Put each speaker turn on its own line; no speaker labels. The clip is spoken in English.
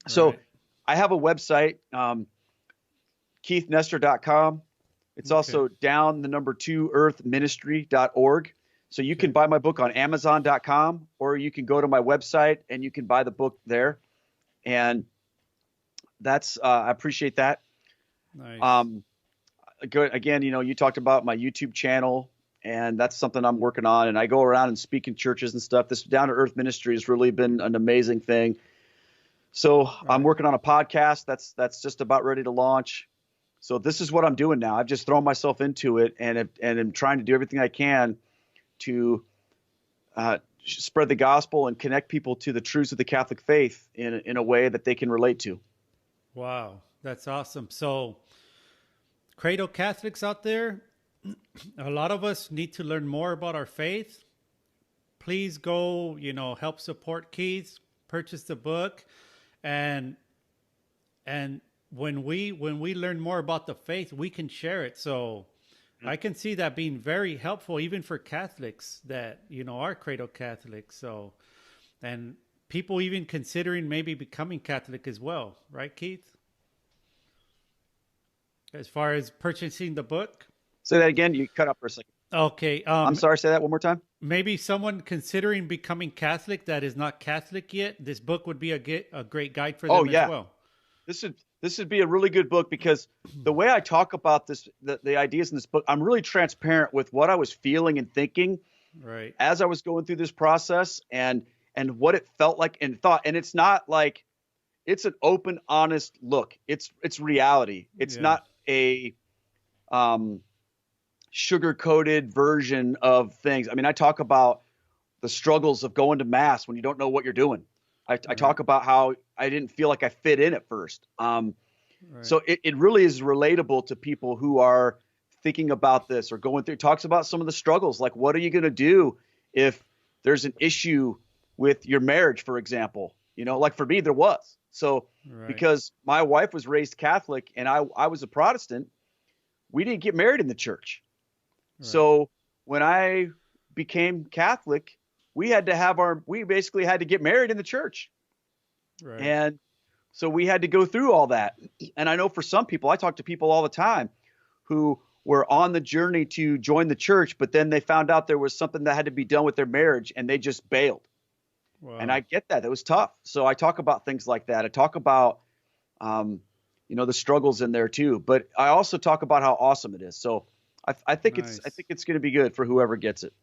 So
Right.
I have a website, keithnestor.com. It's
Okay.
also down the number two earthministry.org. So you can
Okay.
buy my book on amazon.com, or you can go to my website and you can buy the book there. And that's, I appreciate that.
Nice.
Um, Good. Again, you talked about my YouTube channel, and that's something I'm working on. And I go around and speak in churches and stuff. This Down to Earth ministry has really been an amazing thing. So I'm
Right.
working on a podcast that's just about ready to launch. So this is what I'm doing now. I've just thrown myself into it, and am trying to do everything I can to spread the gospel and connect people to the truths of the Catholic faith in a way that they can relate to.
Wow. That's awesome. So, Cradle Catholics out there, a lot of us need to learn more about our faith. Please go, help support Keith, purchase the book, and and when we learn more about the faith, we can share it. So I can see that being very helpful even for Catholics that are cradle Catholics. So, and people even considering maybe becoming Catholic as well, right, Keith? As far as purchasing the book.
Say that again. You cut up for a second.
Okay.
I'm sorry. Say that one more time.
Maybe someone considering becoming Catholic that is not Catholic yet, this book would be a great guide for
Oh
them as
yeah.
well.
This would be a really good book because the way I talk about this, the ideas in this book, I'm really transparent with what I was feeling and thinking
Right.
as I was going through this process, and what it felt like and thought. And it's not like it's an open, honest look. It's reality. It's
Yeah.
not a um, sugar coated version of things. I mean, I talk about the struggles of going to mass when you don't know what you're doing. I
Right.
talk about how I didn't feel like I fit in at first.
Right.
So it really is relatable to people who are thinking about this or going through. It talks about some of the struggles, like what are you going to do if there's an issue with your marriage, for example. Like for me, there was. So
Right.
because my wife was raised Catholic and I was a Protestant, we didn't get married in the church.
Right.
So when I became Catholic, we basically had to get married in the church.
Right.
And so we had to go through all that. And I know for some people, I talk to people all the time who were on the journey to join the church, but then they found out there was something that had to be done with their marriage and they just bailed. And I
Wow.
get that. It was tough. So I talk about things like that. I talk about, um, the struggles in there too, but I also talk about how awesome it is. So I think
Nice.
it's going to be good for whoever gets it.